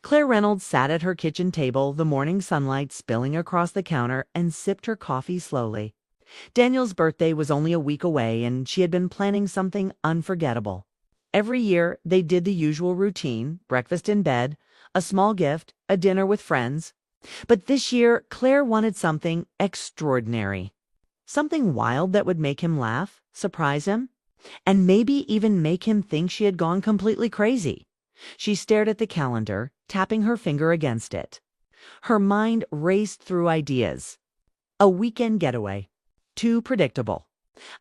Claire Reynolds sat at her kitchen table, the morning sunlight spilling across the counter, and sipped her coffee slowly. Daniel's birthday was only a week away, and she had been planning something unforgettable. Every year, they did the usual routine: breakfast in bed, a small gift, a dinner with friends. But this year, Claire wanted something extraordinary. Something wild that would make him laugh, surprise him, and maybe even make him think she had gone completely crazy. She stared at the calendar, tapping her finger against it. Her mind raced through ideas. A weekend getaway. Too predictable.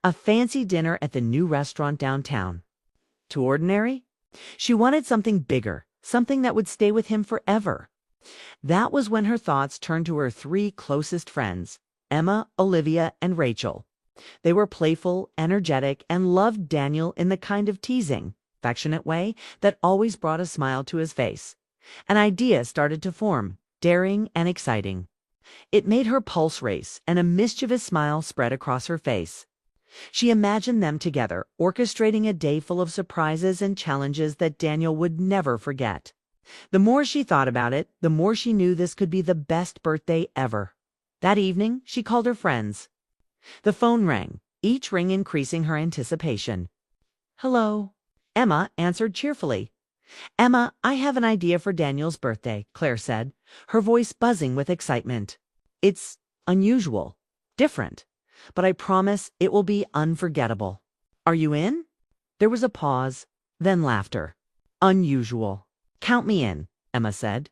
A fancy dinner at the new restaurant downtown. Too ordinary? She wanted something bigger, something that would stay with him forever. That was when her thoughts turned to her three closest friends, Emma, Olivia, and Rachel. They were playful, energetic, and loved Daniel in the kind of teasing, affectionate way that always brought a smile to his face. An idea started to form, daring and exciting. It made her pulse race, and a mischievous smile spread across her face. She imagined them together, orchestrating a day full of surprises and challenges that Daniel would never forget. The more she thought about it, the more she knew this could be the best birthday ever. That evening, she called her friends. The phone rang, each ring increasing her anticipation. "Hello." Emma answered cheerfully. "Emma, I have an idea for Daniel's birthday," Claire said, her voice buzzing with excitement. "It's unusual, different, but I promise it will be unforgettable. Are you in?" There was a pause, then laughter. "Unusual. Count me in," Emma said.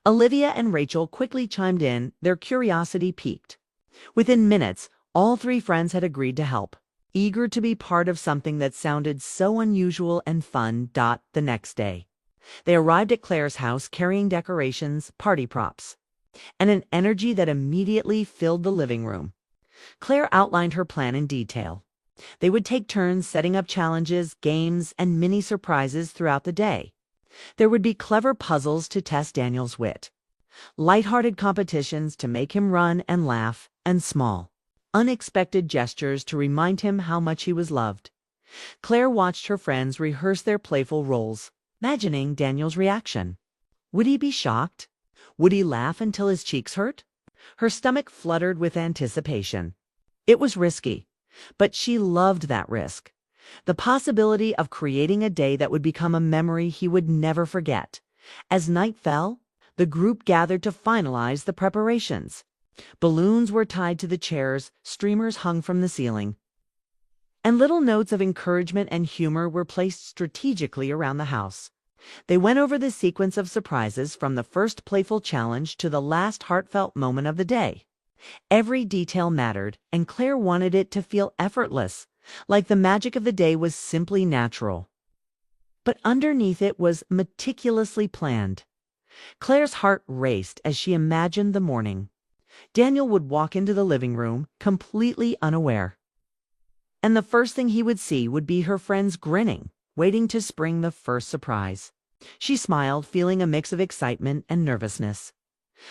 Olivia and Rachel quickly chimed in, their curiosity piqued. Within minutes, all three friends had agreed to help, eager to be part of something that sounded so unusual and fun. The next day, they arrived at Claire's house carrying decorations, party props, and an energy that immediately filled the living room. Claire outlined her plan in detail. They would take turns setting up challenges, games, and mini surprises throughout the day. There would be clever puzzles to test Daniel's wit, lighthearted competitions to make him run and laugh, and small, unexpected gestures to remind him how much he was loved. Claire watched her friends rehearse their playful roles, imagining Daniel's reaction. Would he be shocked? Would he laugh until his cheeks hurt? Her stomach fluttered with anticipation. It was risky, but she loved that risk. The possibility of creating a day that would become a memory he would never forget. As night fell, the group gathered to finalize the preparations. Balloons were tied to the chairs, streamers hung from the ceiling, and little notes of encouragement and humor were placed strategically around the house. They went over the sequence of surprises from the first playful challenge to the last heartfelt moment of the day. Every detail mattered, and Claire wanted it to feel effortless, like the magic of the day was simply natural. But underneath it was meticulously planned. Claire's heart raced as she imagined the morning. Daniel would walk into the living room, completely unaware. And the first thing he would see would be her friends grinning, waiting to spring the first surprise. She smiled, feeling a mix of excitement and nervousness.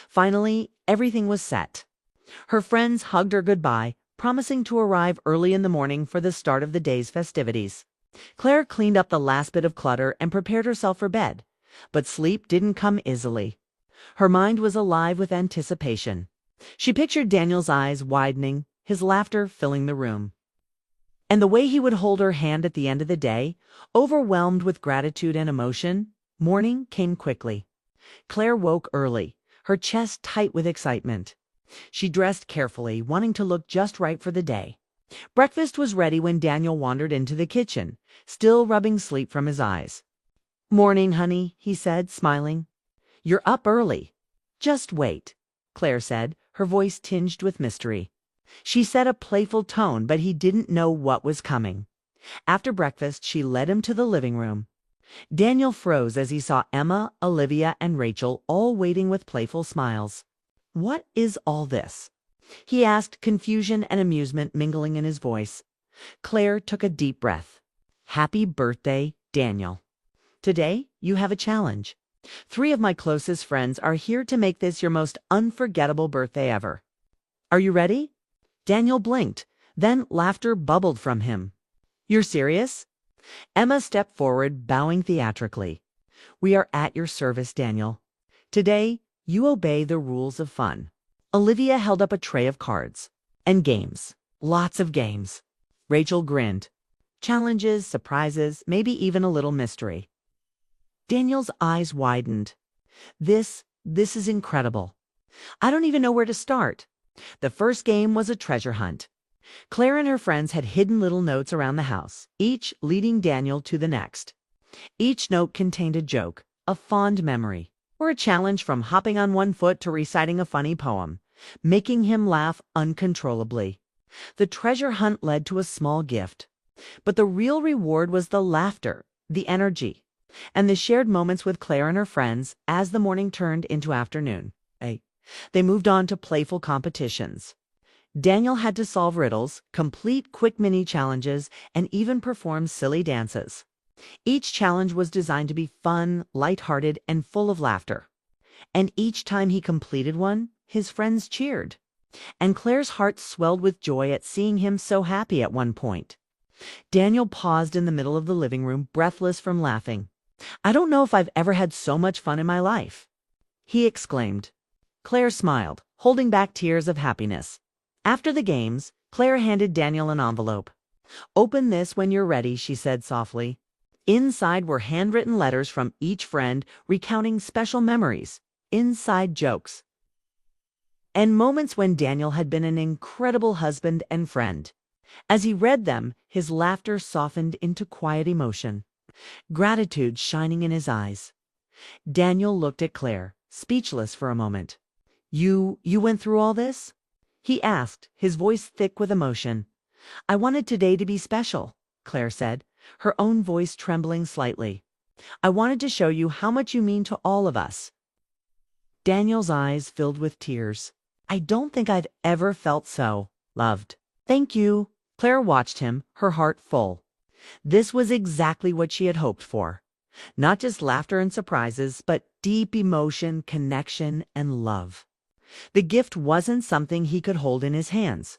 Finally, everything was set. Her friends hugged her goodbye, promising to arrive early in the morning for the start of the day's festivities. Claire cleaned up the last bit of clutter and prepared herself for bed, but sleep didn't come easily. Her mind was alive with anticipation. She pictured Daniel's eyes widening, his laughter filling the room, and the way he would hold her hand at the end of the day. Overwhelmed with gratitude and emotion, morning came quickly. Claire woke early, her chest tight with excitement. She dressed carefully, wanting to look just right for the day. Breakfast was ready when Daniel wandered into the kitchen, still rubbing sleep from his eyes. "Morning, honey," he said, smiling. "You're up early." "Just wait," Claire said, her voice tinged with mystery. She set a playful tone, but he didn't know what was coming. After breakfast, she led him to the living room. Daniel froze as he saw Emma, Olivia, and Rachel all waiting with playful smiles. "What is all this?" he asked, confusion and amusement mingling in his voice. Claire took a deep breath. "Happy birthday, Daniel. Today, you have a challenge. 3 of my closest friends are here to make this your most unforgettable birthday ever. Are you ready?" Daniel blinked, then laughter bubbled from him. "You're serious?" Emma stepped forward, bowing theatrically. "We are at your service, Daniel. Today, you obey the rules of fun. Olivia held up a tray of cards. And games. Lots of games. Rachel grinned. Challenges, surprises, maybe even a little mystery. Daniel's eyes widened. This is incredible. I don't even know where to start. The first game was a treasure hunt. Claire and her friends had hidden little notes around the house, each leading Daniel to the next. Each note contained a joke, a fond memory, or a challenge from hopping on one foot to reciting a funny poem, making him laugh uncontrollably. The treasure hunt led to a small gift. But the real reward was the laughter, the energy, and the shared moments with Claire and her friends as the morning turned into afternoon. They moved on to playful competitions. Daniel had to solve riddles, complete quick mini challenges, and even perform silly dances. Each challenge was designed to be fun, lighthearted, and full of laughter. And each time he completed one, his friends cheered. And Claire's heart swelled with joy at seeing him so happy at one point. Daniel paused in the middle of the living room, breathless from laughing. "I don't know if I've ever had so much fun in my life," he exclaimed. Claire smiled, holding back tears of happiness. After the games, Claire handed Daniel an envelope. "Open this when you're ready," she said softly. Inside were handwritten letters from each friend recounting special memories, inside jokes, and moments when Daniel had been an incredible husband and friend. As he read them, his laughter softened into quiet emotion, gratitude shining in his eyes. Daniel looked at Claire, speechless for a moment. You went through all this?" he asked, his voice thick with emotion. "I wanted today to be special," Claire said, her own voice trembling slightly. "I wanted to show you how much you mean to all of us." Daniel's eyes filled with tears. "I don't think I've ever felt so loved." "Thank you." Claire watched him, her heart full. This was exactly what she had hoped for. Not just laughter and surprises, but deep emotion, connection, and love. The gift wasn't something he could hold in his hands.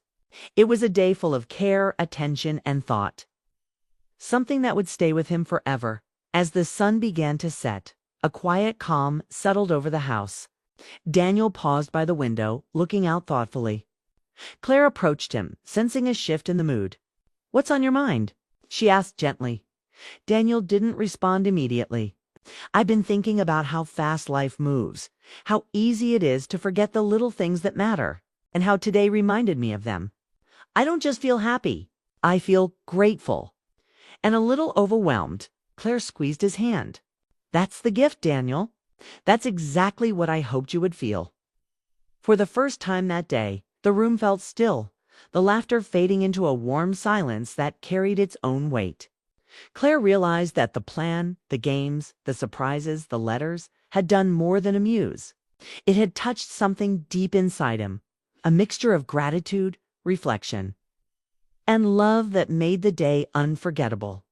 It was a day full of care, attention, and thought. Something that would stay with him forever. As the sun began to set, a quiet calm settled over the house. Daniel paused by the window, looking out thoughtfully. Claire approached him, sensing a shift in the mood. "What's on your mind?" she asked gently. Daniel didn't respond immediately. "I've been thinking about how fast life moves, how easy it is to forget the little things that matter, and how today reminded me of them. I don't just feel happy, I feel grateful." And a little overwhelmed, Claire squeezed his hand. "That's the gift, Daniel. That's exactly what I hoped you would feel." For the first time that day, the room felt still, the laughter fading into a warm silence that carried its own weight. Claire realized that the plan, the games, the surprises, the letters had done more than amuse. It had touched something deep inside him, a mixture of gratitude, reflection, and love that made the day unforgettable.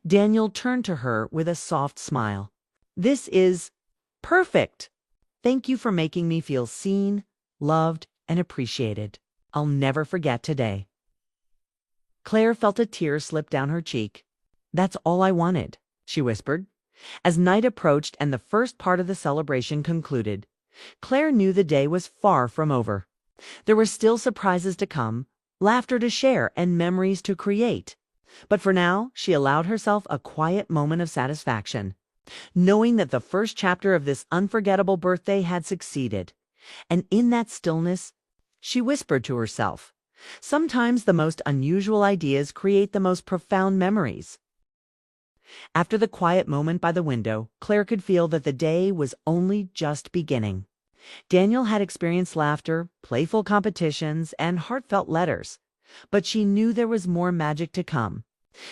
Daniel turned to her with a soft smile. "This is perfect. Thank you for making me feel seen, loved, and appreciated. I'll never forget today." Claire felt a tear slip down her cheek. "That's all I wanted," she whispered. As night approached and the first part of the celebration concluded, Claire knew the day was far from over. There were still surprises to come, laughter to share, and memories to create. But for now, she allowed herself a quiet moment of satisfaction, knowing that the first chapter of this unforgettable birthday had succeeded. And in that stillness, she whispered to herself, "Sometimes the most unusual ideas create the most profound memories." After the quiet moment by the window, Claire could feel that the day was only just beginning. Daniel had experienced laughter, playful competitions, and heartfelt letters, but she knew there was more magic to come.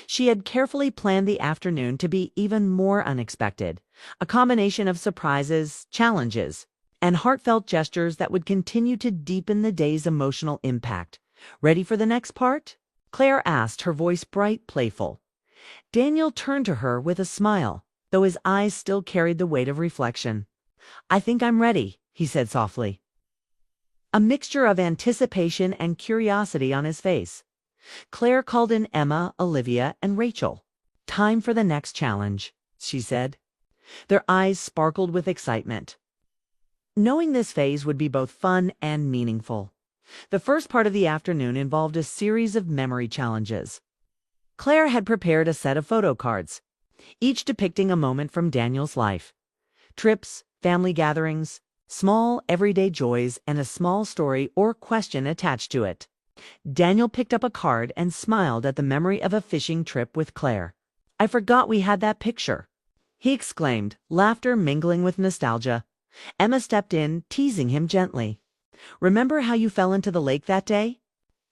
She had carefully planned the afternoon to be even more unexpected, a combination of surprises, challenges, and heartfelt gestures that would continue to deepen the day's emotional impact. "Ready for the next part?" Claire asked, her voice bright, playful. Daniel turned to her with a smile, though his eyes still carried the weight of reflection. "I think I'm ready," he said softly, a mixture of anticipation and curiosity on his face. Claire called in Emma, Olivia, and Rachel. "Time for the next challenge," she said. Their eyes sparkled with excitement. knowing this phase would be both fun and meaningful. The first part of the afternoon involved a series of memory challenges. Claire had prepared a set of photo cards, each depicting a moment from Daniel's life. Trips, family gatherings, small everyday joys, and a small story or question attached to it. Daniel picked up a card and smiled at the memory of a fishing trip with Claire. "I forgot we had that picture," he exclaimed, laughter mingling with nostalgia. Emma stepped in, teasing him gently. "Remember how you fell into the lake that day?"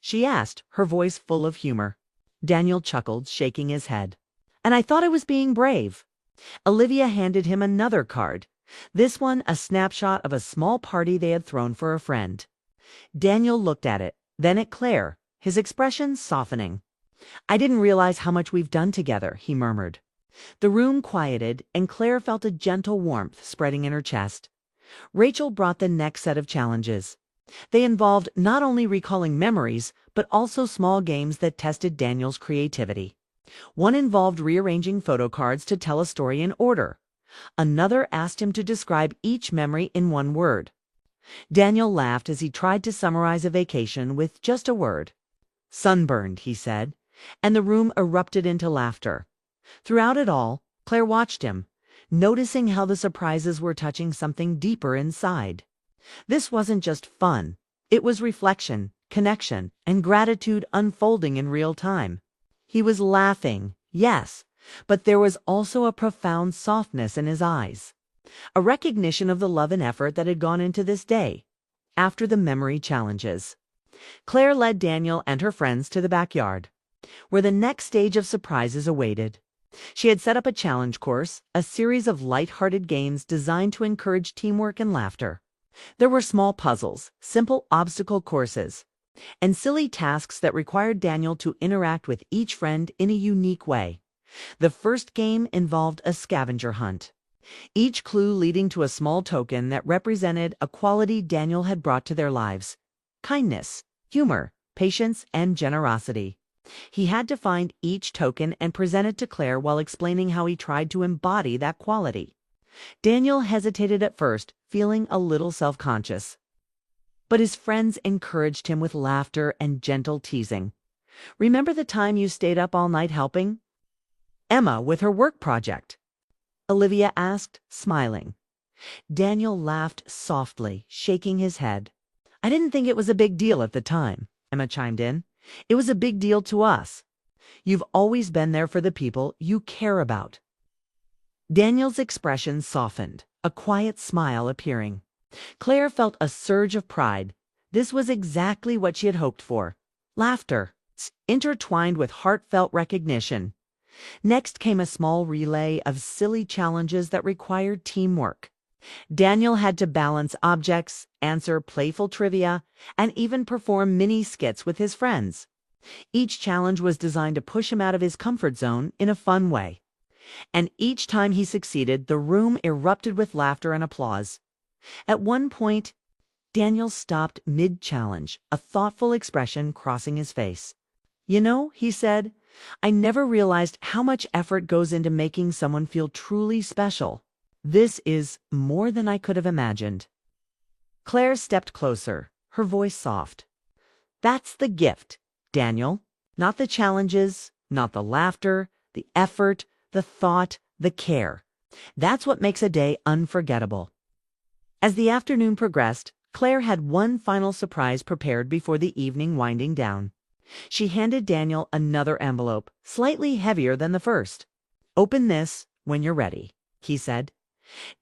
she asked, her voice full of humor. Daniel chuckled, shaking his head. "And I thought I was being brave." Olivia handed him another card, this one a snapshot of a small party they had thrown for a friend. Daniel looked at it, then at Claire, his expression softening. "I didn't realize how much we've done together," he murmured. The room quieted, and Claire felt a gentle warmth spreading in her chest. Rachel brought the next set of challenges. They involved not only recalling memories, but also small games that tested Daniel's creativity. One involved rearranging photo cards to tell a story in order. Another asked him to describe each memory in one word. Daniel laughed as he tried to summarize a vacation with just a word. "Sunburned," he said, and the room erupted into laughter. Throughout it all, Claire watched him, noticing how the surprises were touching something deeper inside. This wasn't just fun. It was reflection, connection, and gratitude unfolding in real time. He was laughing, yes, but there was also a profound softness in his eyes, a recognition of the love and effort that had gone into this day. After the memory challenges, Claire led Daniel and her friends to the backyard, where the next stage of surprises awaited. She had set up a challenge course, a series of light-hearted games designed to encourage teamwork and laughter. There were small puzzles, simple obstacle courses, and silly tasks that required Daniel to interact with each friend in a unique way. The first game involved a scavenger hunt, each clue leading to a small token that represented a quality Daniel had brought to their lives: kindness, humor, patience, and generosity. He had to find each token and present it to Claire while explaining how he tried to embody that quality. Daniel hesitated at first, feeling a little self-conscious. But his friends encouraged him with laughter and gentle teasing. "Remember the time you stayed up all night helping Emma with her work project?" Olivia asked, smiling. Daniel laughed softly, shaking his head. "I didn't think it was a big deal at the time," Emma chimed in. "It was a big deal to us. You've always been there for the people you care about." Daniel's expression softened, a quiet smile appearing. Claire felt a surge of pride. This was exactly what she had hoped for. Laughter, intertwined with heartfelt recognition. Next came a small relay of silly challenges that required teamwork. Daniel had to balance objects, answer playful trivia, and even perform mini skits with his friends. Each challenge was designed to push him out of his comfort zone in a fun way. And each time he succeeded, the room erupted with laughter and applause. At one point, Daniel stopped mid-challenge, a thoughtful expression crossing his face. "You know," he said, "I never realized how much effort goes into making someone feel truly special. This is more than I could have imagined." Claire stepped closer, her voice soft. "That's the gift, Daniel. Not the challenges, not the laughter, the effort, the thought, the care. That's what makes a day unforgettable." As the afternoon progressed, Claire had one final surprise prepared before the evening winding down. She handed Daniel another envelope, slightly heavier than the first. "Open this when you're ready," he said.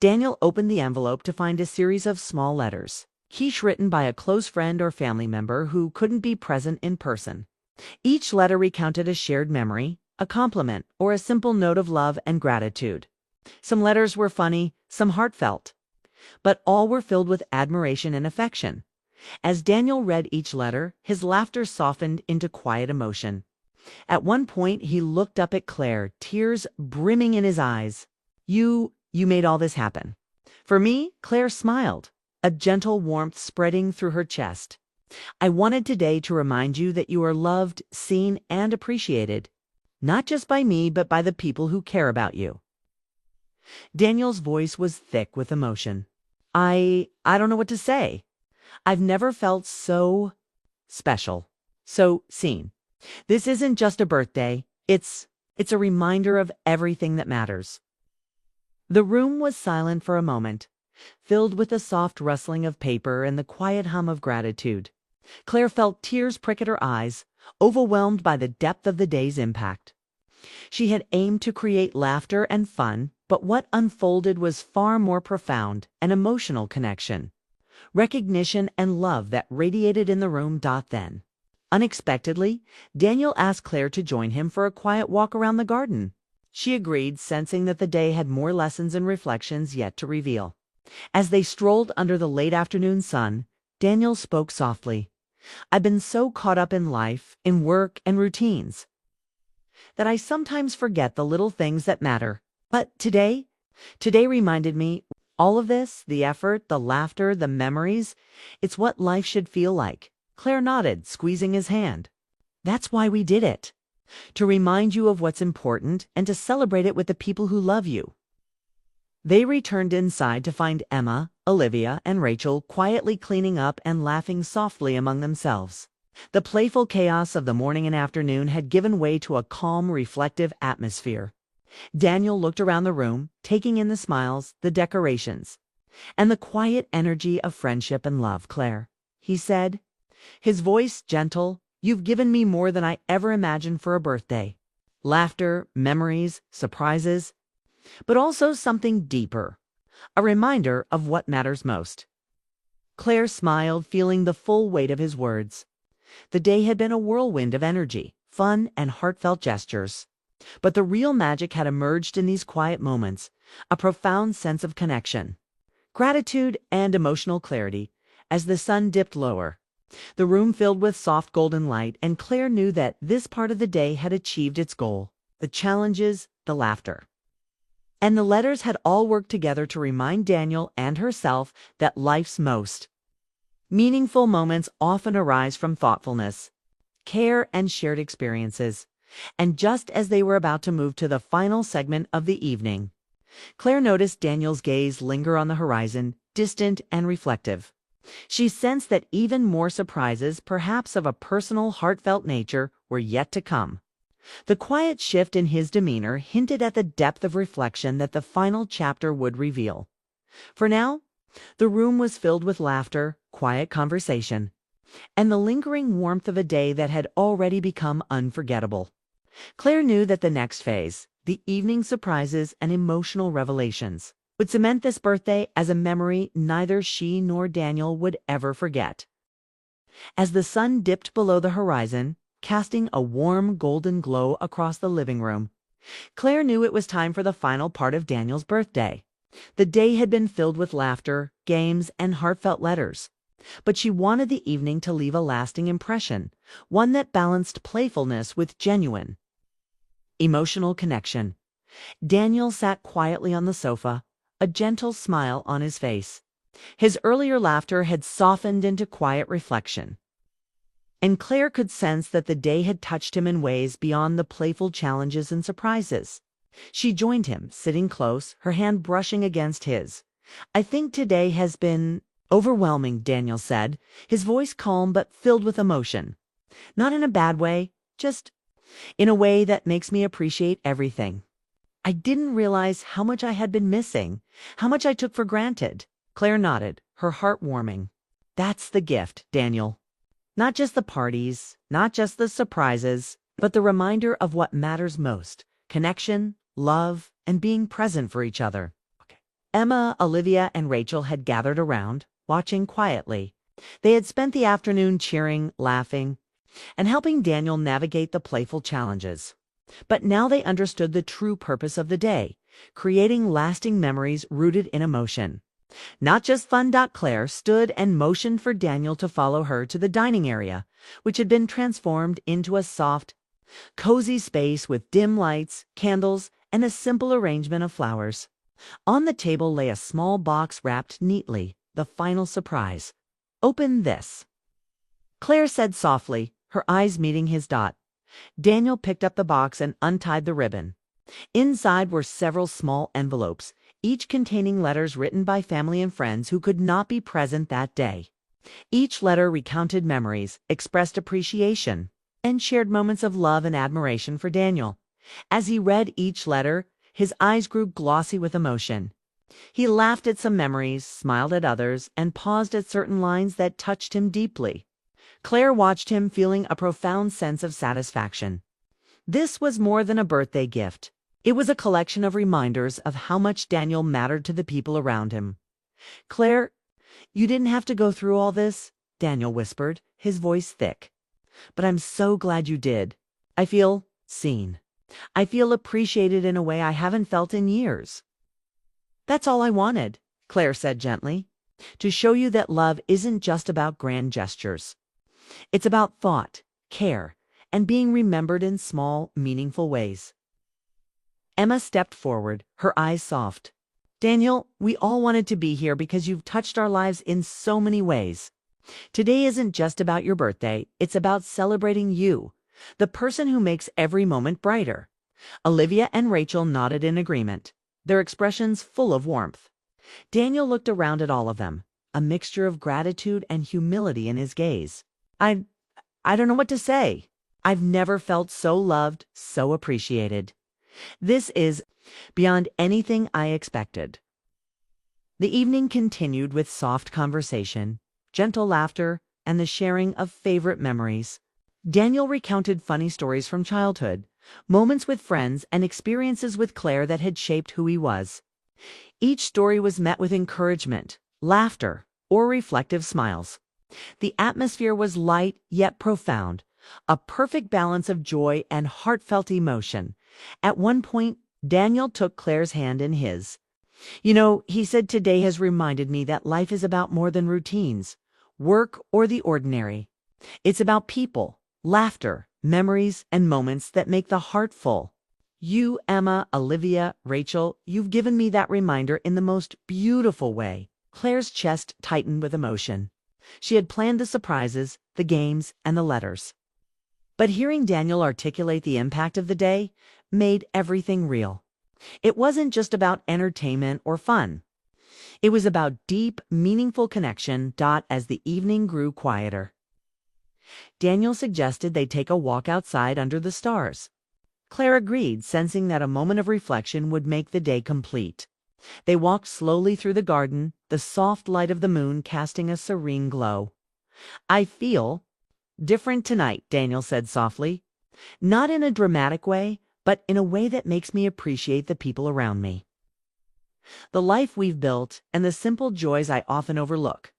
Daniel opened the envelope to find a series of small letters, each written by a close friend or family member who couldn't be present in person. Each letter recounted a shared memory, a compliment, or a simple note of love and gratitude. Some letters were funny, some heartfelt, but all were filled with admiration and affection. As Daniel read each letter, his laughter softened into quiet emotion. At one point, he looked up at Claire, tears brimming in his eyes. You made all this happen." For me, Claire smiled, a gentle warmth spreading through her chest. "I wanted today to remind you that you are loved, seen, and appreciated. Not just by me, but by the people who care about you." Daniel's voice was thick with emotion. I don't know what to say. I've never felt so special, so seen. This isn't just a birthday. It's a reminder of everything that matters. The room was silent for a moment, filled with the soft rustling of paper and the quiet hum of gratitude. Claire felt tears prick at her eyes, overwhelmed by the depth of the day's impact. She had aimed to create laughter and fun, but what unfolded was far more profound, an emotional connection, recognition and love that radiated in the room. Then, unexpectedly, Daniel asked Claire to join him for a quiet walk around the garden. She agreed, sensing that the day had more lessons and reflections yet to reveal. As they strolled under the late afternoon sun, Daniel spoke softly. "I've been so caught up in life, in work and routines, that I sometimes forget the little things that matter. But today reminded me, all of this, the effort, the laughter, the memories, it's what life should feel like." Claire nodded, squeezing his hand. "That's why we did it. To remind you of what's important and to celebrate it with the people who love you." They returned inside to find Emma, Olivia, and Rachel quietly cleaning up and laughing softly among themselves. The playful chaos of the morning and afternoon had given way to a calm, reflective atmosphere. Daniel looked around the room, taking in the smiles, the decorations, and the quiet energy of friendship and love. "Claire," he said, his voice gentle, "you've given me more than I ever imagined for a birthday. Laughter, memories, surprises, but also something deeper, a reminder of what matters most." Claire smiled, feeling the full weight of his words. The day had been a whirlwind of energy, fun, and heartfelt gestures. But the real magic had emerged in these quiet moments, a profound sense of connection, gratitude, and emotional clarity. As the sun dipped lower, the room filled with soft golden light, and Claire knew that this part of the day had achieved its goal. The challenges, the laughter, and the letters had all worked together to remind Daniel and herself that life's most meaningful moments often arise from thoughtfulness, care, and shared experiences. And just as they were about to move to the final segment of the evening, Claire noticed Daniel's gaze linger on the horizon, distant and reflective. She sensed that even more surprises, perhaps of a personal, heartfelt nature, were yet to come. The quiet shift in his demeanor hinted at the depth of reflection that the final chapter would reveal. For now, the room was filled with laughter, quiet conversation, and the lingering warmth of a day that had already become unforgettable. Claire knew that the next phase, the evening surprises and emotional revelations, would cement this birthday as a memory neither she nor Daniel would ever forget. As the sun dipped below the horizon, casting a warm golden glow across the living room, Claire knew it was time for the final part of Daniel's birthday. The day had been filled with laughter, games, and heartfelt letters. But she wanted the evening to leave a lasting impression, one that balanced playfulness with genuine emotional connection. Daniel sat quietly on the sofa, a gentle smile on his face. His earlier laughter had softened into quiet reflection, and Claire could sense that the day had touched him in ways beyond the playful challenges and surprises. She joined him, sitting close, her hand brushing against his. "I think today has been overwhelming," Daniel said, his voice calm but filled with emotion. "Not in a bad way, just in a way that makes me appreciate everything. I didn't realize how much I had been missing, how much I took for granted." Claire nodded, her heart warming. "That's the gift, Daniel. Not just the parties, not just the surprises, but the reminder of what matters most: connection, love, and being present for each other." Emma, Olivia, and Rachel had gathered around, watching quietly. They had spent the afternoon cheering, laughing, and helping Daniel navigate the playful challenges. But now they understood the true purpose of the day: creating lasting memories rooted in emotion. Not just fun. Claire stood and motioned for Daniel to follow her to the dining area, which had been transformed into a soft, cozy space with dim lights, candles, and a simple arrangement of flowers. On the table lay a small box wrapped neatly, the final surprise. "Open this," Claire said softly, her eyes meeting his. Daniel picked up the box and untied the ribbon. Inside were several small envelopes, each containing letters written by family and friends who could not be present that day. Each letter recounted memories, expressed appreciation, and shared moments of love and admiration for Daniel. As he read each letter, his eyes grew glossy with emotion. He laughed at some memories, smiled at others, and paused at certain lines that touched him deeply. Claire watched him, feeling a profound sense of satisfaction. This was more than a birthday gift. It was a collection of reminders of how much Daniel mattered to the people around him. "Claire, you didn't have to go through all this," Daniel whispered, his voice thick. "But I'm so glad you did. I feel seen. I feel appreciated in a way I haven't felt in years." "That's all I wanted," Claire said gently, "to show you that love isn't just about grand gestures. It's about thought, care, and being remembered in small, meaningful ways." Emma stepped forward, her eyes soft. "Daniel, we all wanted to be here because you've touched our lives in so many ways. Today isn't just about your birthday, it's about celebrating you, the person who makes every moment brighter." Olivia and Rachel nodded in agreement, their expressions full of warmth. Daniel looked around at all of them, a mixture of gratitude and humility in his gaze. I don't know what to say. I've never felt so loved, so appreciated. This is beyond anything I expected." The evening continued with soft conversation, gentle laughter, and the sharing of favorite memories. Daniel recounted funny stories from childhood, moments with friends, and experiences with Claire that had shaped who he was. Each story was met with encouragement, laughter, or reflective smiles. The atmosphere was light yet profound, a perfect balance of joy and heartfelt emotion. At one point, Daniel took Claire's hand in his. "You know," he said, "today has reminded me that life is about more than routines, work, or the ordinary. It's about people, laughter, memories, and moments that make the heart full. You, Emma, Olivia, Rachel, you've given me that reminder in the most beautiful way." Claire's chest tightened with emotion. She had planned the surprises, the games, and the letters. But hearing Daniel articulate the impact of the day made everything real. It wasn't just about entertainment or fun. It was about deep, meaningful connection. As the evening grew quieter, Daniel suggested they take a walk outside under the stars. Claire agreed, sensing that a moment of reflection would make the day complete. They walked slowly through the garden, the soft light of the moon casting a serene glow. "I feel different tonight," Daniel said softly. "Not in a dramatic way, but in a way that makes me appreciate the people around me. The life we've built and the simple joys I often overlook.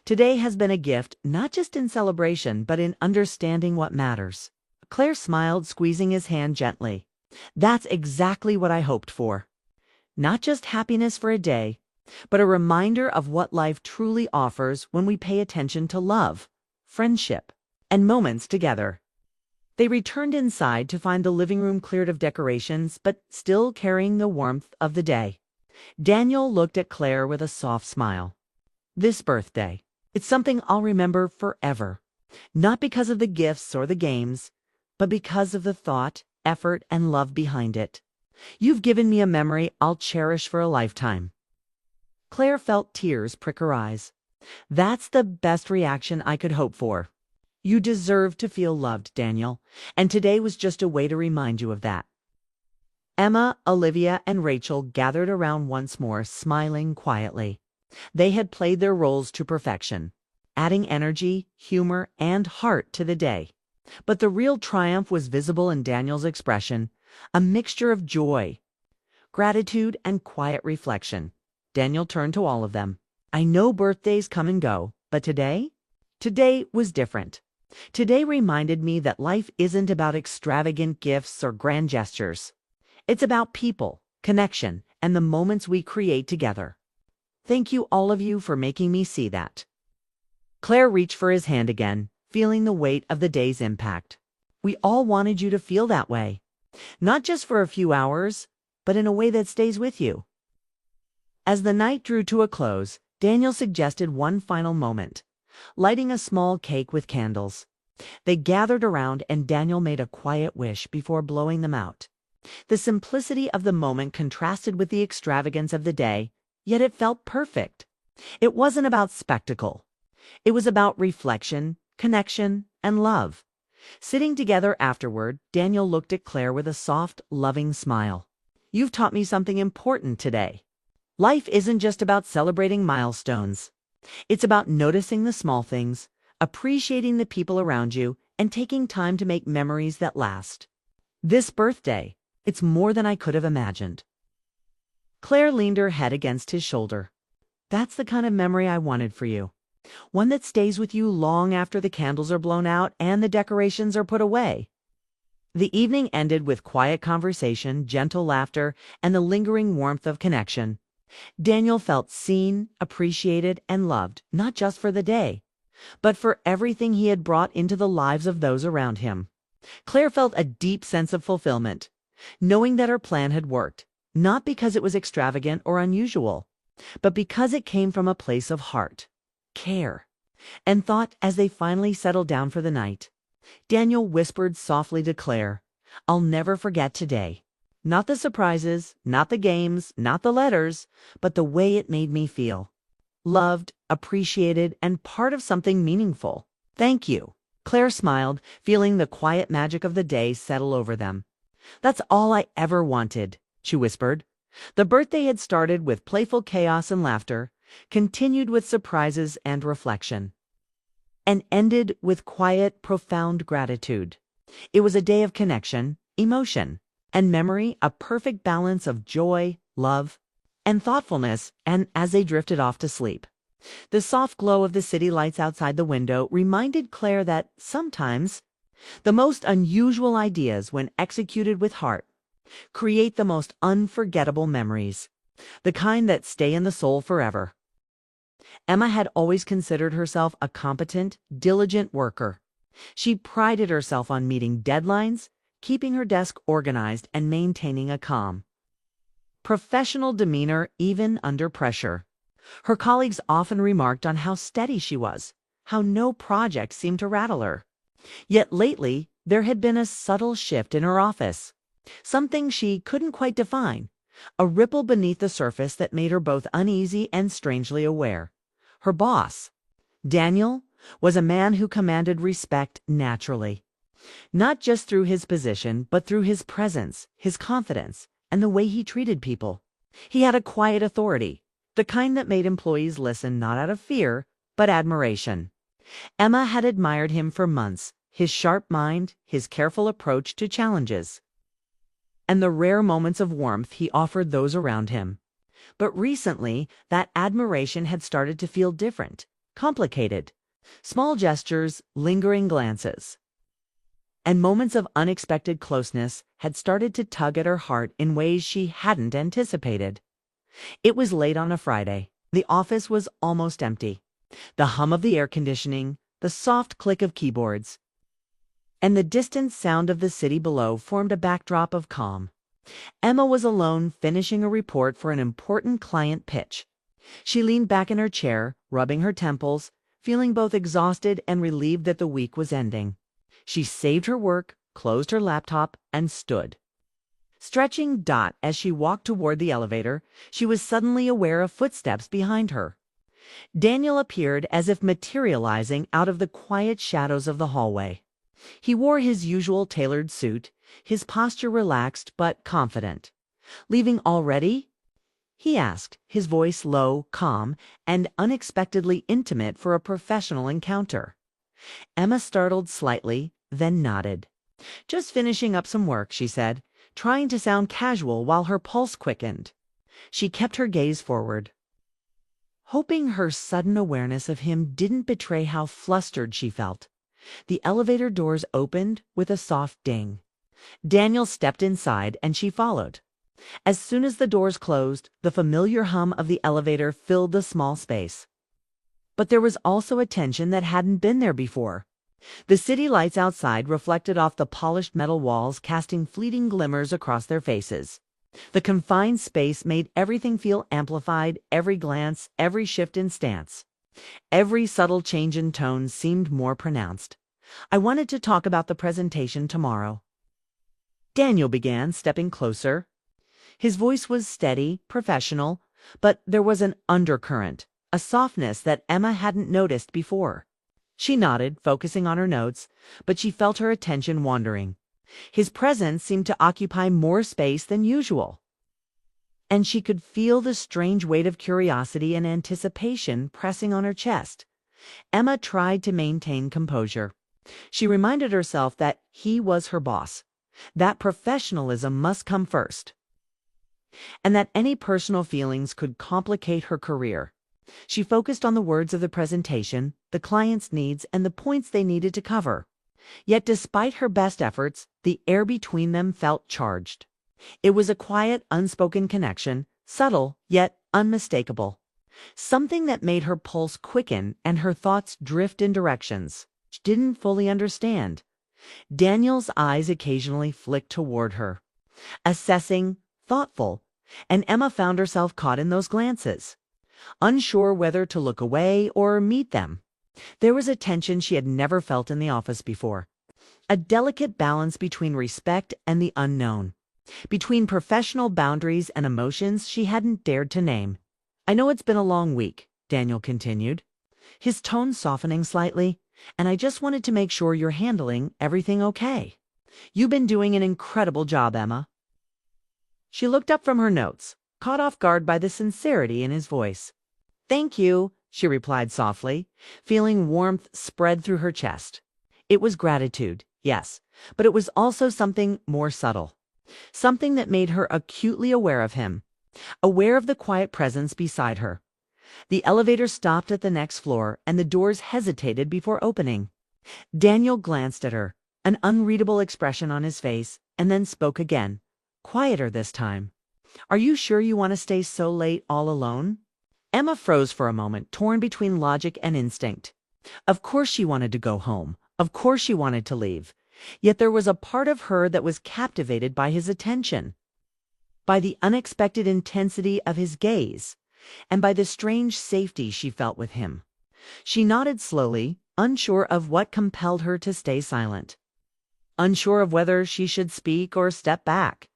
Today has been a gift, not just in celebration, but in understanding what matters." Claire smiled, squeezing his hand gently. "That's exactly what I hoped for. Not just happiness for a day, but a reminder of what life truly offers when we pay attention to love, friendship, and moments together." They returned inside to find the living room cleared of decorations, but still carrying the warmth of the day. Daniel looked at Claire with a soft smile. "This birthday, it's something I'll remember forever. Not because of the gifts or the games, but because of the thought, effort, and love behind it. You've given me a memory I'll cherish for a lifetime." Claire felt tears prick her eyes. "That's the best reaction I could hope for. You deserve to feel loved, Daniel, and today was just a way to remind you of that." Emma, Olivia, and Rachel gathered around once more, smiling quietly. They had played their roles to perfection, adding energy, humor, and heart to the day. But the real triumph was visible in Daniel's expression, a mixture of joy, gratitude, and quiet reflection. Daniel turned to all of them. "I know birthdays come and go, but today was different. Today reminded me that life isn't about extravagant gifts or grand gestures. It's about people, connection, and the moments we create together. Thank you, all of you, for making me see that." Claire reached for his hand again, feeling the weight of the day's impact. "We all wanted you to feel that way. Not just for a few hours, but in a way that stays with you." As the night drew to a close, Daniel suggested one final moment, lighting a small cake with candles. They gathered around and Daniel made a quiet wish before blowing them out. The simplicity of the moment contrasted with the extravagance of the day, yet it felt perfect. It wasn't about spectacle. It was about reflection, connection, and love. Sitting together afterward, Daniel looked at Claire with a soft, loving smile. "You've taught me something important today. Life isn't just about celebrating milestones. It's about noticing the small things, appreciating the people around you, and taking time to make memories that last. This birthday, it's more than I could have imagined." Claire leaned her head against his shoulder. "That's the kind of memory I wanted for you. One that stays with you long after the candles are blown out and the decorations are put away." The evening ended with quiet conversation, gentle laughter, and the lingering warmth of connection. Daniel felt seen, appreciated, and loved, not just for the day, but for everything he had brought into the lives of those around him. Claire felt a deep sense of fulfillment, knowing that her plan had worked, not because it was extravagant or unusual, but because it came from a place of heart, care, and thought. As they finally settled down for the night, Daniel whispered softly to Claire, "I'll never forget today. Not the surprises, not the games, not the letters, but the way it made me feel. Loved, appreciated, and part of something meaningful. Thank you." Claire smiled, feeling the quiet magic of the day settle over them. "That's all I ever wanted," she whispered. The birthday had started with playful chaos and laughter, continued with surprises and reflection, and ended with quiet, profound gratitude. It was a day of connection, emotion, and memory, a perfect balance of joy, love, and thoughtfulness. And as they drifted off to sleep, the soft glow of the city lights outside the window reminded Claire that sometimes the most unusual ideas, when executed with heart, create the most unforgettable memories, the kind that stay in the soul forever. Emma had always considered herself a competent, diligent worker. She prided herself on meeting deadlines, keeping her desk organized, and maintaining a calm, professional demeanor even under pressure. Her colleagues often remarked on how steady she was, how no project seemed to rattle her. Yet lately, there had been a subtle shift in her office, something she couldn't quite define, a ripple beneath the surface that made her both uneasy and strangely aware. Her boss, Daniel, was a man who commanded respect naturally, not just through his position, but through his presence, his confidence, and the way he treated people. He had a quiet authority, the kind that made employees listen not out of fear, but admiration. Emma had admired him for months, his sharp mind, his careful approach to challenges, and the rare moments of warmth he offered those around him. But recently, that admiration had started to feel different, complicated. Small gestures, lingering glances, and moments of unexpected closeness had started to tug at her heart in ways she hadn't anticipated. It was late on a Friday. The office was almost empty. The hum of the air conditioning, the soft click of keyboards, and the distant sound of the city below formed a backdrop of calm. Emma was alone, finishing a report for an important client pitch. She leaned back in her chair, rubbing her temples, feeling both exhausted and relieved that the week was ending. She saved her work, closed her laptop, and stood, stretching. As she walked toward the elevator, she was suddenly aware of footsteps behind her. Daniel appeared, as if materializing out of the quiet shadows of the hallway. He wore his usual tailored suit, his posture relaxed but confident. "Leaving already?" he asked, his voice low, calm, and unexpectedly intimate for a professional encounter. Emma startled slightly, then nodded. "Just finishing up some work," she said, trying to sound casual while her pulse quickened. She kept her gaze forward, hoping her sudden awareness of him didn't betray how flustered she felt. The elevator doors opened with a soft ding. Daniel stepped inside, and she followed. As soon as the doors closed, the familiar hum of the elevator filled the small space. But there was also a tension that hadn't been there before. The city lights outside reflected off the polished metal walls, casting fleeting glimmers across their faces. The confined space made everything feel amplified, every glance, every shift in stance. Every subtle change in tone seemed more pronounced. "I wanted to talk about the presentation tomorrow." Daniel began, stepping closer. His voice was steady, professional, but there was an undercurrent, a softness that Emma hadn't noticed before. She nodded, focusing on her notes, but she felt her attention wandering. His presence seemed to occupy more space than usual, and she could feel the strange weight of curiosity and anticipation pressing on her chest. Emma tried to maintain composure. She reminded herself that he was her boss, that professionalism must come first, and that any personal feelings could complicate her career. She focused on the words of the presentation, the client's needs, and the points they needed to cover. Yet despite her best efforts, the air between them felt charged. It was a quiet, unspoken connection, subtle yet unmistakable. Something that made her pulse quicken and her thoughts drift in directions she didn't fully understand. Daniel's eyes occasionally flicked toward her, assessing, thoughtful, and Emma found herself caught in those glances, unsure whether to look away or meet them. There was a tension she had never felt in the office before, a delicate balance between respect and the unknown, between professional boundaries and emotions she hadn't dared to name. "I know it's been a long week," Daniel continued, his tone softening slightly, "and I just wanted to make sure you're handling everything okay. You've been doing an incredible job, Emma." She looked up from her notes, caught off guard by the sincerity in his voice. "Thank you," she replied softly, feeling warmth spread through her chest. It was gratitude, yes, but it was also something more subtle, something that made her acutely aware of him, aware of the quiet presence beside her. The elevator stopped at the next floor, and the doors hesitated before opening. Daniel glanced at her, an unreadable expression on his face, and then spoke again, quieter this time. "Are you sure you want to stay so late all alone?" Emma froze for a moment, torn between logic and instinct. Of course she wanted to go home. Of course she wanted to leave. Yet there was a part of her that was captivated by his attention, by the unexpected intensity of his gaze, and by the strange safety she felt with him. She nodded slowly, unsure of what compelled her to stay silent, unsure of whether she should speak or step back.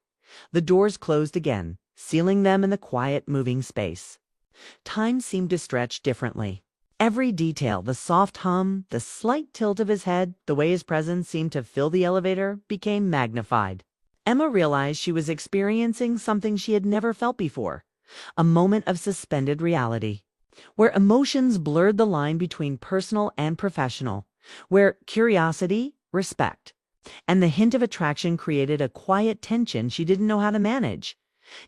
The doors closed again, sealing them in the quiet, moving space. Time seemed to stretch differently. Every detail, the soft hum, the slight tilt of his head, the way his presence seemed to fill the elevator, became magnified. Emma realized she was experiencing something she had never felt before, a moment of suspended reality, where emotions blurred the line between personal and professional, where curiosity, respect, and the hint of attraction created a quiet tension she didn't know how to manage.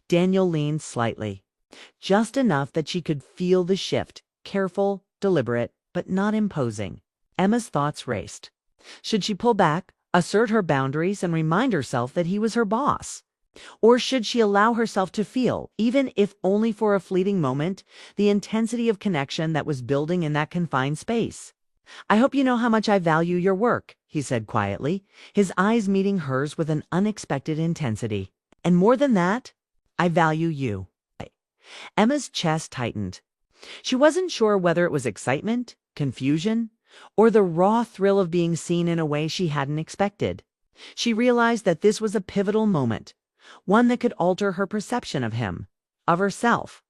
Daniel leaned slightly, just enough that she could feel the shift, careful, deliberate, but not imposing. Emma's thoughts raced. Should she pull back, assert her boundaries, and remind herself that he was her boss? Or should she allow herself to feel, even if only for a fleeting moment, the intensity of connection that was building in that confined space? "I hope you know how much I value your work," he said quietly, his eyes meeting hers with an unexpected intensity. "And more than that, I value you." Emma's chest tightened. She wasn't sure whether it was excitement, confusion, or the raw thrill of being seen in a way she hadn't expected. She realized that this was a pivotal moment, one that could alter her perception of him, of herself,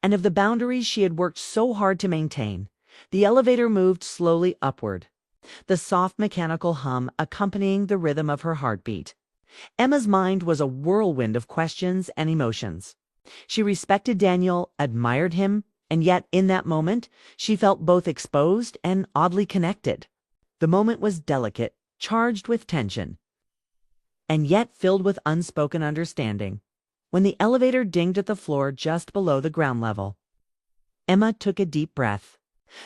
and of the boundaries she had worked so hard to maintain. The elevator moved slowly upward, the soft mechanical hum accompanying the rhythm of her heartbeat. Emma's mind was a whirlwind of questions and emotions. She respected Daniel, admired him, and yet in that moment she felt both exposed and oddly connected. The moment was delicate, charged with tension, and yet filled with unspoken understanding. When the elevator dinged at the floor just below the ground level, Emma took a deep breath.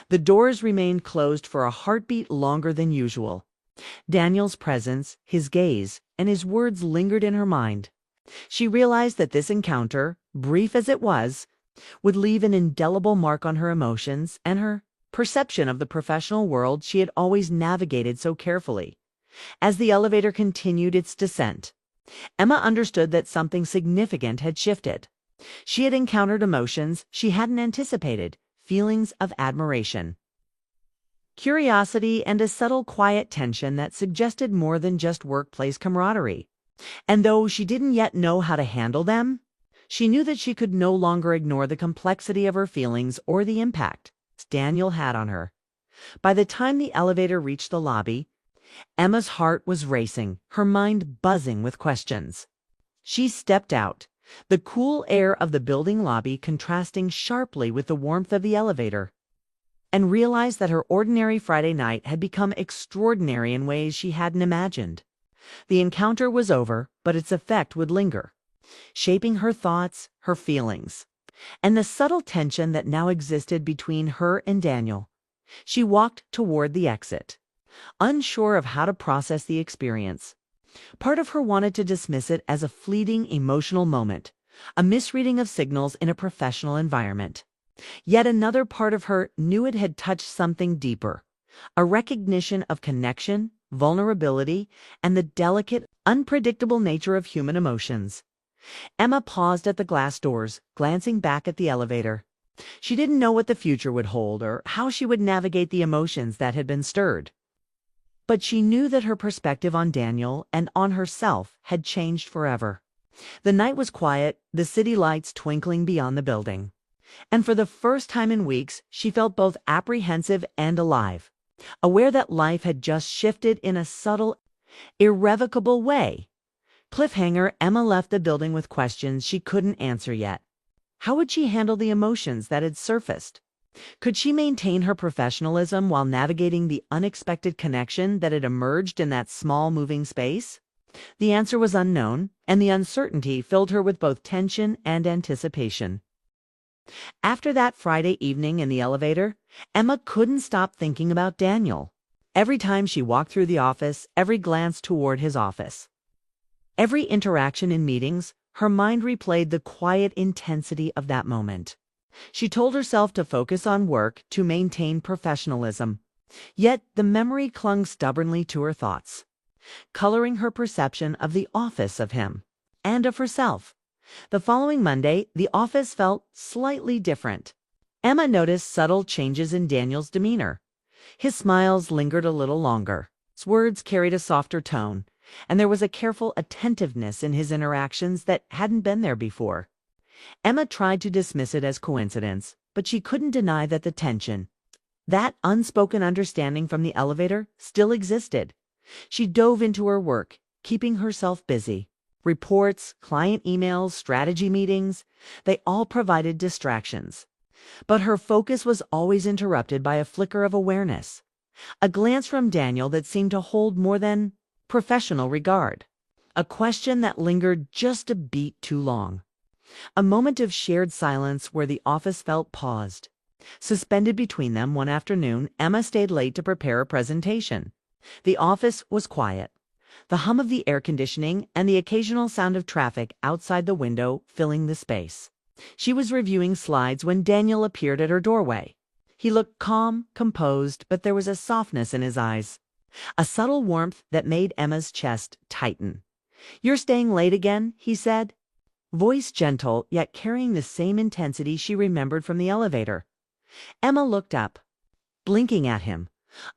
The doors remained closed for a heartbeat longer than usual. Daniel's presence, his gaze, and his words lingered in her mind. She realized that this encounter, brief as it was, would leave an indelible mark on her emotions and her perception of the professional world she had always navigated so carefully. As the elevator continued its descent, Emma understood that something significant had shifted. She had encountered emotions she hadn't anticipated, feelings of admiration, curiosity, and a subtle quiet tension that suggested more than just workplace camaraderie. And though she didn't yet know how to handle them, she knew that she could no longer ignore the complexity of her feelings or the impact Daniel had on her. By the time the elevator reached the lobby, Emma's heart was racing, her mind buzzing with questions. She stepped out, the cool air of the building lobby contrasting sharply with the warmth of the elevator, and realized that her ordinary Friday night had become extraordinary in ways she hadn't imagined. The encounter was over, but its effect would linger, shaping her thoughts, her feelings, and the subtle tension that now existed between her and Daniel. She walked toward the exit, unsure of how to process the experience. Part of her wanted to dismiss it as a fleeting emotional moment, a misreading of signals in a professional environment. Yet another part of her knew it had touched something deeper, a recognition of connection, vulnerability, and the delicate, unpredictable nature of human emotions. Emma paused at the glass doors, glancing back at the elevator. She didn't know what the future would hold or how she would navigate the emotions that had been stirred. But she knew that her perspective on Daniel and on herself had changed forever. The night was quiet, the city lights twinkling beyond the building. And for the first time in weeks, she felt both apprehensive and alive, aware that life had just shifted in a subtle, irrevocable way. Cliffhanger, Emma left the building with questions she couldn't answer yet. How would she handle the emotions that had surfaced? Could she maintain her professionalism while navigating the unexpected connection that had emerged in that small moving space? The answer was unknown, and the uncertainty filled her with both tension and anticipation. After that Friday evening in the elevator, Emma couldn't stop thinking about Daniel. Every time she walked through the office, every glance toward his office, every interaction in meetings, her mind replayed the quiet intensity of that moment. She told herself to focus on work, to maintain professionalism. Yet the memory clung stubbornly to her thoughts, coloring her perception of the office of him and of herself. The following Monday, the office felt slightly different. Emma noticed subtle changes in Daniel's demeanor. His smiles lingered a little longer. His words carried a softer tone, and there was a careful attentiveness in his interactions that hadn't been there before. Emma tried to dismiss it as coincidence, but she couldn't deny that the tension, that unspoken understanding from the elevator, still existed. She dove into her work, keeping herself busy. Reports, client emails, strategy meetings, they all provided distractions. But her focus was always interrupted by a flicker of awareness, a glance from Daniel that seemed to hold more than professional regard, a question that lingered just a beat too long. A moment of shared silence where the office felt paused. Suspended between them one afternoon, Emma stayed late to prepare a presentation. The office was quiet, the hum of the air conditioning and the occasional sound of traffic outside the window filling the space. She was reviewing slides when Daniel appeared at her doorway. He looked calm, composed, but there was a softness in his eyes, a subtle warmth that made Emma's chest tighten. "You're staying late again?" he said, voice gentle, yet carrying the same intensity she remembered from the elevator. Emma looked up, blinking at him,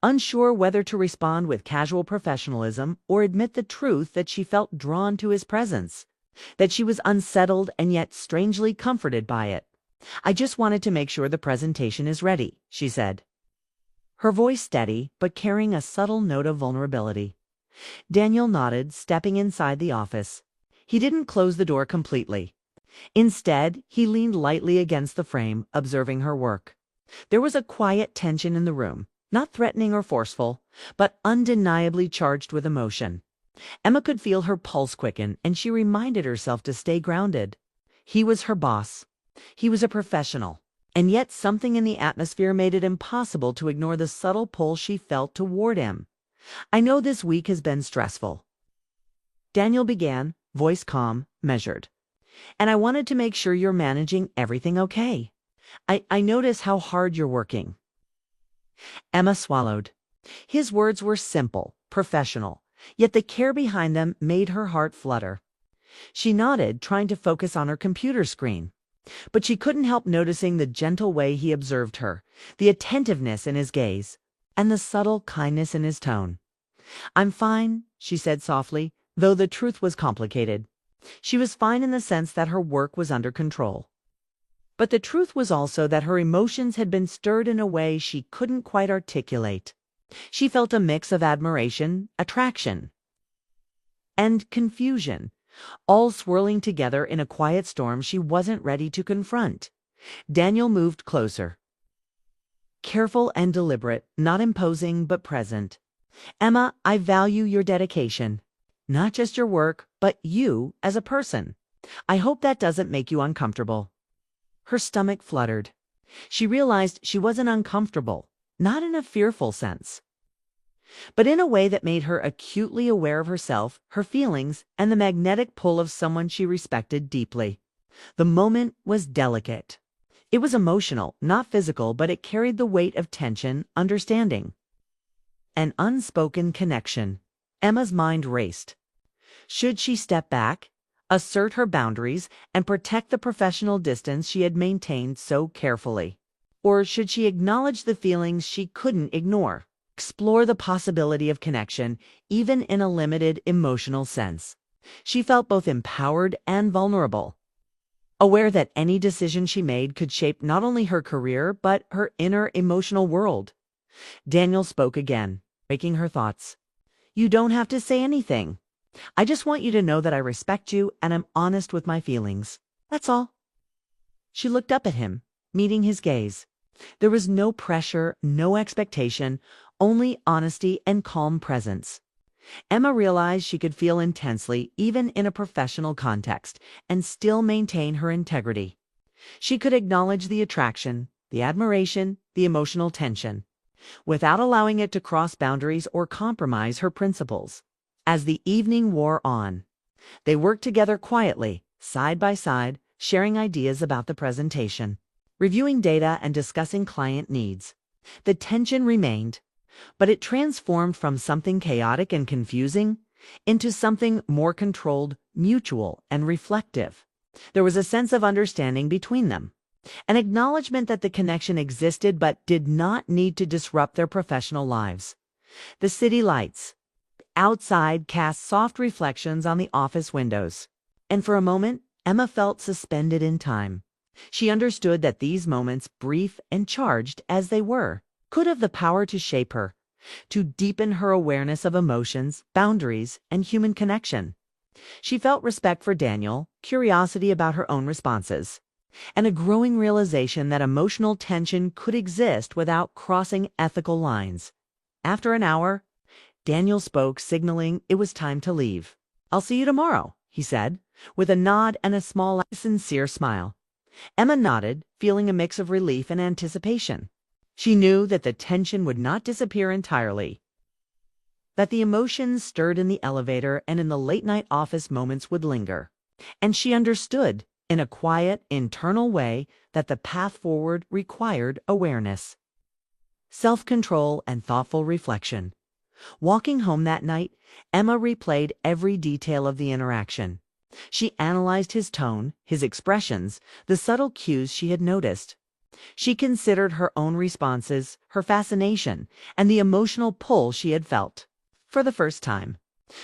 unsure whether to respond with casual professionalism or admit the truth that she felt drawn to his presence, that she was unsettled and yet strangely comforted by it. "I just wanted to make sure the presentation is ready," she said, her voice steady but carrying a subtle note of vulnerability. Daniel nodded, stepping inside the office. He didn't close the door completely. Instead, he leaned lightly against the frame, observing her work. There was a quiet tension in the room, not threatening or forceful, but undeniably charged with emotion. Emma could feel her pulse quicken, and she reminded herself to stay grounded. He was her boss. He was a professional. And yet something in the atmosphere made it impossible to ignore the subtle pull she felt toward him. "I know this week has been stressful," Daniel began, voice calm, measured. "And I wanted to make sure you're managing everything okay. I notice how hard you're working." Emma swallowed. His words were simple, professional, yet the care behind them made her heart flutter. She nodded, trying to focus on her computer screen. But she couldn't help noticing the gentle way he observed her, the attentiveness in his gaze, and the subtle kindness in his tone. "I'm fine," she said softly, though the truth was complicated. She was fine in the sense that her work was under control. But the truth was also that her emotions had been stirred in a way she couldn't quite articulate. She felt a mix of admiration, attraction, and confusion, all swirling together in a quiet storm she wasn't ready to confront. Daniel moved closer. Careful and deliberate, not imposing but present. "Emma, I value your dedication. Not just your work, but you as a person. I hope that doesn't make you uncomfortable." Her stomach fluttered. She realized she wasn't uncomfortable, not in a fearful sense, but in a way that made her acutely aware of herself, her feelings, and the magnetic pull of someone she respected deeply. The moment was delicate. It was emotional, not physical, but it carried the weight of tension, understanding. An unspoken connection. Emma's mind raced. Should she step back, assert her boundaries, and protect the professional distance she had maintained so carefully? Or should she acknowledge the feelings she couldn't ignore, explore the possibility of connection, even in a limited emotional sense? She felt both empowered and vulnerable, aware that any decision she made could shape not only her career, but her inner emotional world. Daniel spoke again, breaking her thoughts. "You don't have to say anything. I just want you to know that I respect you and I'm honest with my feelings. That's all." She looked up at him, meeting his gaze. There was no pressure, no expectation, only honesty and calm presence. Emma realized she could feel intensely, even in a professional context, and still maintain her integrity. She could acknowledge the attraction, the admiration, the emotional tension, without allowing it to cross boundaries or compromise her principles. As the evening wore on, they worked together quietly, side by side, sharing ideas about the presentation, reviewing data and discussing client needs. The tension remained, but it transformed from something chaotic and confusing into something more controlled, mutual, and reflective. There was a sense of understanding between them, an acknowledgement that the connection existed but did not need to disrupt their professional lives. The city lights outside cast soft reflections on the office windows, and for a moment, Emma felt suspended in time. She understood that these moments, brief and charged as they were, could have the power to shape her, to deepen her awareness of emotions, boundaries, and human connection. She felt respect for Daniel, curiosity about her own responses, and a growing realization that emotional tension could exist without crossing ethical lines. After an hour, Daniel spoke, signaling it was time to leave. "I'll see you tomorrow," he said, with a nod and a small, sincere smile. Emma nodded, feeling a mix of relief and anticipation. She knew that the tension would not disappear entirely, that the emotions stirred in the elevator and in the late-night office moments would linger. And she understood, in a quiet, internal way, that the path forward required awareness, self-control, and thoughtful reflection. Walking home that night, Emma replayed every detail of the interaction. She analyzed his tone, his expressions, the subtle cues she had noticed. She considered her own responses, her fascination, and the emotional pull she had felt. For the first time,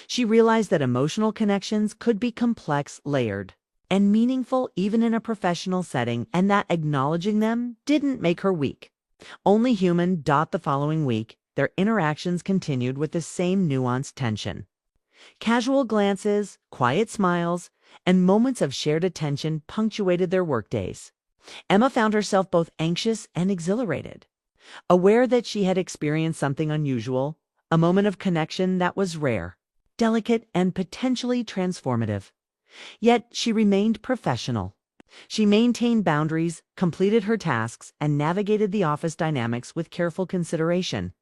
she realized that emotional connections could be complex, layered, and meaningful even in a professional setting, and that acknowledging them didn't make her weak, only human. The following week, their interactions continued with the same nuanced tension. Casual glances, quiet smiles, and moments of shared attention punctuated their workdays. Emma found herself both anxious and exhilarated, aware that she had experienced something unusual, a moment of connection that was rare, delicate, and potentially transformative. Yet she remained professional. She maintained boundaries, completed her tasks, and navigated the office dynamics with careful consideration.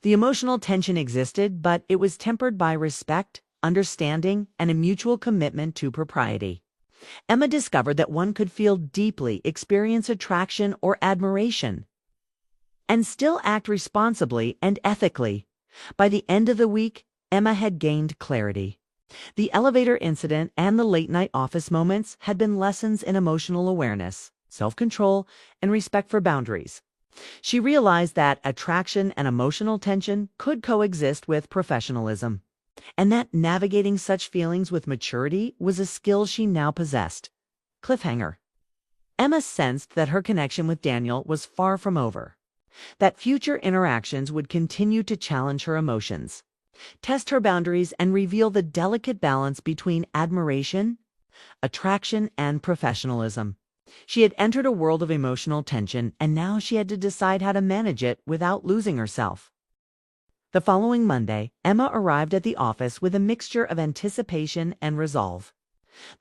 The emotional tension existed, but it was tempered by respect, understanding, and a mutual commitment to propriety. Emma discovered that one could feel deeply, experience attraction or admiration, and still act responsibly and ethically. By the end of the week, Emma had gained clarity. The elevator incident and the late-night office moments had been lessons in emotional awareness, self-control, and respect for boundaries. She realized that attraction and emotional tension could coexist with professionalism. and that navigating such feelings with maturity was a skill she now possessed. Cliffhanger. Emma sensed that her connection with Daniel was far from over, that future interactions would continue to challenge her emotions, test her boundaries, and reveal the delicate balance between admiration, attraction, and professionalism. She had entered a world of emotional tension, and now she had to decide how to manage it without losing herself. The following Monday, Emma arrived at the office with a mixture of anticipation and resolve.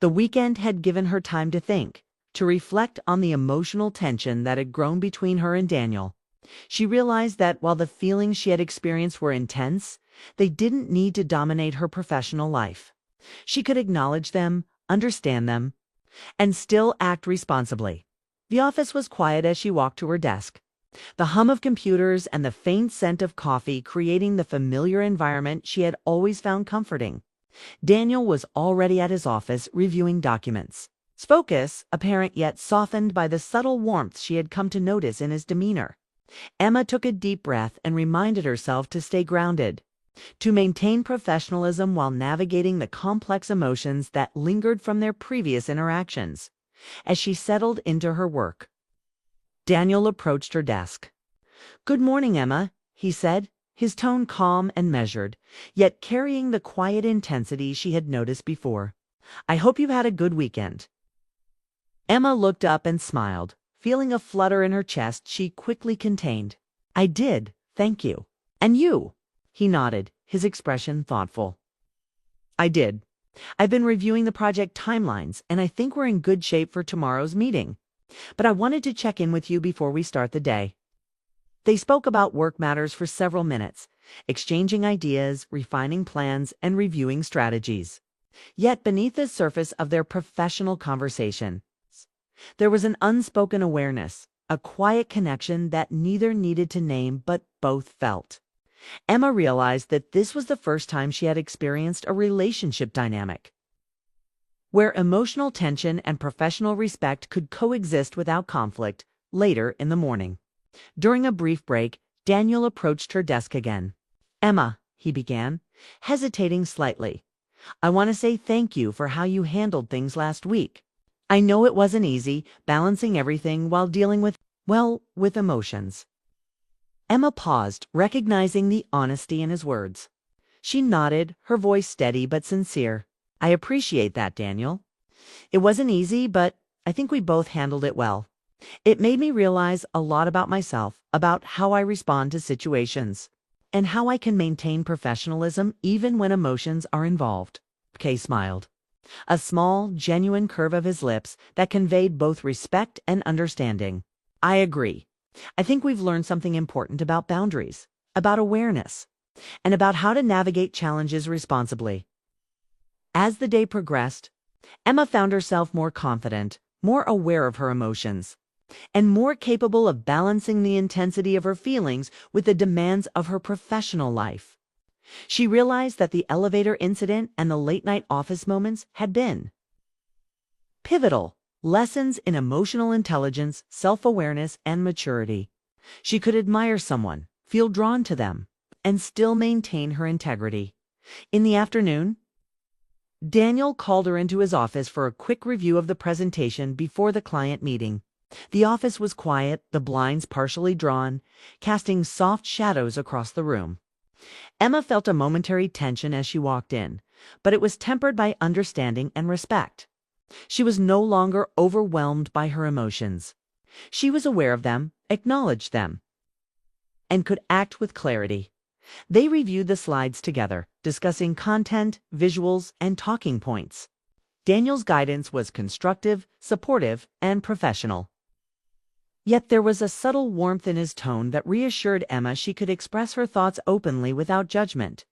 The weekend had given her time to think, to reflect on the emotional tension that had grown between her and Daniel. She realized that while the feelings she had experienced were intense, they didn't need to dominate her professional life. She could acknowledge them, understand them, and still act responsibly. The office was quiet as she walked to her desk, the hum of computers and the faint scent of coffee creating the familiar environment she had always found comforting. Daniel was already at his office reviewing documents, his focus apparent yet softened by the subtle warmth she had come to notice in his demeanor. Emma took a deep breath and reminded herself to stay grounded, to maintain professionalism while navigating the complex emotions that lingered from their previous interactions. As she settled into her work, Daniel approached her desk. "Good morning, Emma," he said, his tone calm and measured, yet carrying the quiet intensity she had noticed before. "I hope you've had a good weekend." Emma looked up and smiled. Feeling a flutter in her chest, she quickly contained. "I did, thank you. And you?" He nodded, his expression thoughtful. "I did. I've been reviewing the project timelines, and I think we're in good shape for tomorrow's meeting. But I wanted to check in with you before we start the day." They spoke about work matters for several minutes, exchanging ideas, refining plans, and reviewing strategies. Yet beneath the surface of their professional conversation, there was an unspoken awareness, a quiet connection that neither needed to name but both felt. Emma realized that this was the first time she had experienced a relationship dynamic where emotional tension and professional respect could coexist without conflict. Later in the morning, during a brief break, Daniel approached her desk again. "Emma," he began, hesitating slightly, "I want to say thank you for how you handled things last week. I know it wasn't easy, balancing everything while dealing with emotions." Emma paused, recognizing the honesty in his words. She nodded, her voice steady but sincere. "I appreciate that, Daniel. It wasn't easy, but I think we both handled it well. It made me realize a lot about myself, about how I respond to situations, and how I can maintain professionalism even when emotions are involved." Kay smiled, a small, genuine curve of his lips that conveyed both respect and understanding. "I agree. I think we've learned something important about boundaries, about awareness, and about how to navigate challenges responsibly." As the day progressed, Emma found herself more confident, more aware of her emotions, and more capable of balancing the intensity of her feelings with the demands of her professional life. She realized that the elevator incident and the late-night office moments had been pivotal lessons in emotional intelligence, self-awareness, and maturity. She could admire someone, feel drawn to them, and still maintain her integrity. In the afternoon, Daniel called her into his office for a quick review of the presentation before the client meeting. The office was quiet, the blinds partially drawn, casting soft shadows across the room. Emma felt a momentary tension as she walked in, but it was tempered by understanding and respect. She was no longer overwhelmed by her emotions. She was aware of them, acknowledged them, and could act with clarity. They reviewed the slides together, discussing content, visuals, and talking points. Daniel's guidance was constructive, supportive, and professional. Yet there was a subtle warmth in his tone that reassured Emma she could express her thoughts openly without judgment.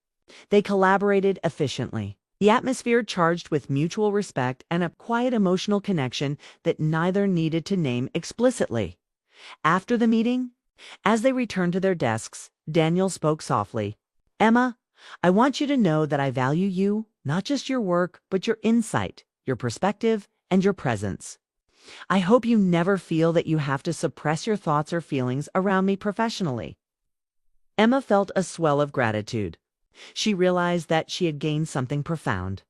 They collaborated efficiently, the atmosphere charged with mutual respect and a quiet emotional connection that neither needed to name explicitly. After the meeting, as they returned to their desks, Daniel spoke softly. "Emma, I want you to know that I value you, not just your work, but your insight, your perspective, and your presence. I hope you never feel that you have to suppress your thoughts or feelings around me professionally." Emma felt a swell of gratitude. She realized that she had gained something profound.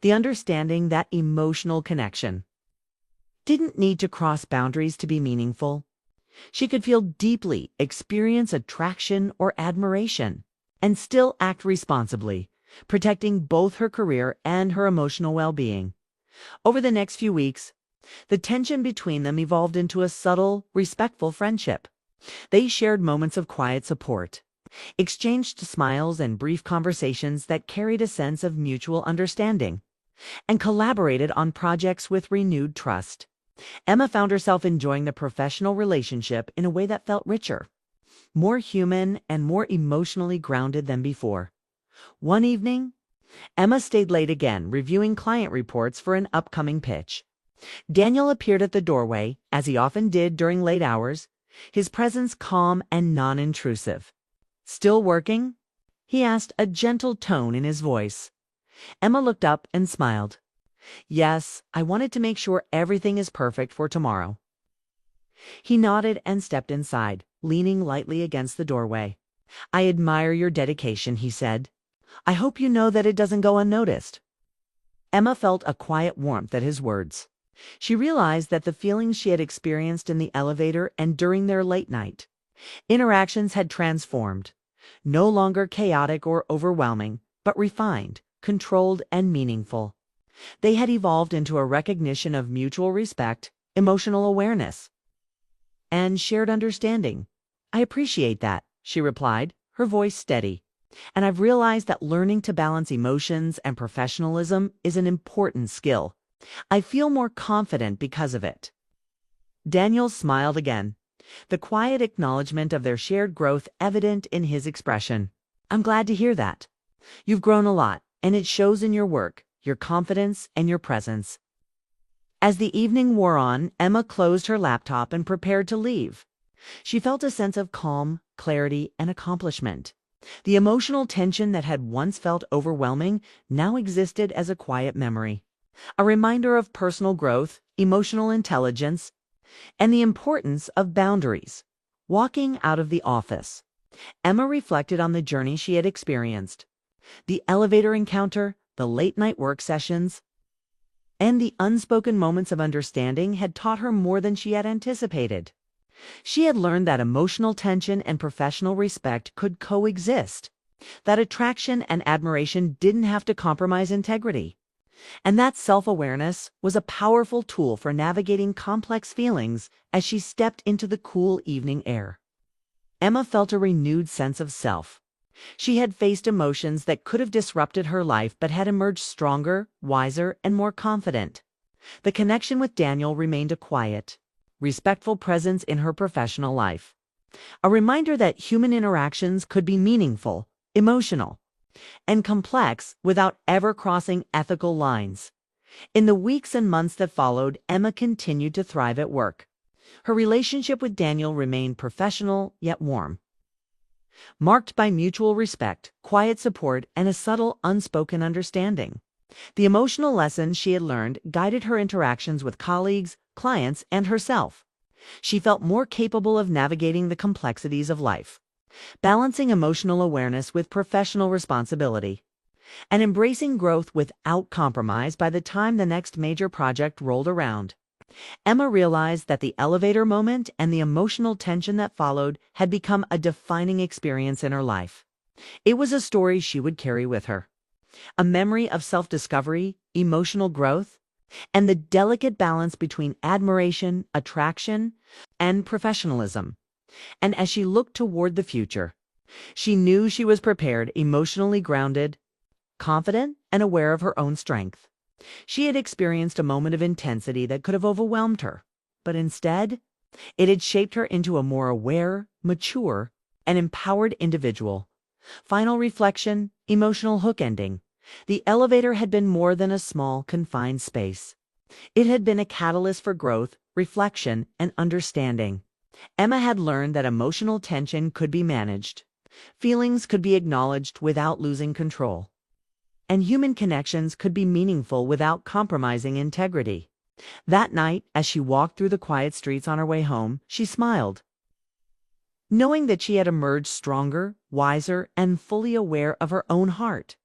The understanding that emotional connection didn't need to cross boundaries to be meaningful. She could feel deeply, experience attraction or admiration, and still act responsibly, protecting both her career and her emotional well-being. Over the next few weeks, the tension between them evolved into a subtle, respectful friendship. They shared moments of quiet support, exchanged smiles and brief conversations that carried a sense of mutual understanding, and collaborated on projects with renewed trust. Emma found herself enjoying the professional relationship in a way that felt richer, more human, and more emotionally grounded than before. One evening, Emma stayed late again, reviewing client reports for an upcoming pitch. Daniel appeared at the doorway, as he often did during late hours, his presence calm and non-intrusive. "Still working?" he asked, a gentle tone in his voice. Emma looked up and smiled. "Yes, I wanted to make sure everything is perfect for tomorrow." He nodded and stepped inside, leaning lightly against the doorway. "I admire your dedication," he said. "I hope you know that it doesn't go unnoticed." Emma felt a quiet warmth at his words. She realized that the feelings she had experienced in the elevator and during their late night interactions had transformed, no longer chaotic or overwhelming, but refined, controlled, and meaningful. They had evolved into a recognition of mutual respect, emotional awareness, and shared understanding. "I appreciate that," she replied, her voice steady. "And I've realized that learning to balance emotions and professionalism is an important skill. I feel more confident because of it." Daniel smiled again, the quiet acknowledgement of their shared growth evident in his expression. "I'm glad to hear that. You've grown a lot, and it shows in your work, your confidence, and your presence." As the evening wore on, Emma closed her laptop and prepared to leave. She felt a sense of calm, clarity, and accomplishment. The emotional tension that had once felt overwhelming now existed as a quiet memory, a reminder of personal growth, emotional intelligence, and the importance of boundaries. Walking out of the office, Emma reflected on the journey she had experienced. The elevator encounter, the late-night work sessions, and the unspoken moments of understanding had taught her more than she had anticipated. She had learned that emotional tension and professional respect could coexist, that attraction and admiration didn't have to compromise integrity, and that self-awareness was a powerful tool for navigating complex feelings as she stepped into the cool evening air. Emma felt a renewed sense of self. She had faced emotions that could have disrupted her life but had emerged stronger, wiser, and more confident. The connection with Daniel remained a quiet, respectful presence in her professional life, a reminder that human interactions could be meaningful, emotional, and complex without ever crossing ethical lines. In the weeks and months that followed, Emma continued to thrive at work. Her relationship with Daniel remained professional yet warm, marked by mutual respect, quiet support, and a subtle, unspoken understanding. The emotional lessons she had learned guided her interactions with colleagues, clients, and herself. She felt more capable of navigating the complexities of life, balancing emotional awareness with professional responsibility, and embracing growth without compromise. By the time the next major project rolled around, Emma realized that the elevator moment and the emotional tension that followed had become a defining experience in her life. It was a story she would carry with her, a memory of self-discovery, emotional growth, and the delicate balance between admiration, attraction, and professionalism. And as she looked toward the future, she knew she was prepared, emotionally grounded, confident, and aware of her own strength. She had experienced a moment of intensity that could have overwhelmed her, but instead, it had shaped her into a more aware, mature, and empowered individual. Final reflection, emotional hook ending. The elevator had been more than a small, confined space. It had been a catalyst for growth, reflection, and understanding. Emma had learned that emotional tension could be managed. Feelings could be acknowledged without losing control, and human connections could be meaningful without compromising integrity. That night, as she walked through the quiet streets on her way home, she smiled. knowing that she had emerged stronger, wiser, and fully aware of her own heart.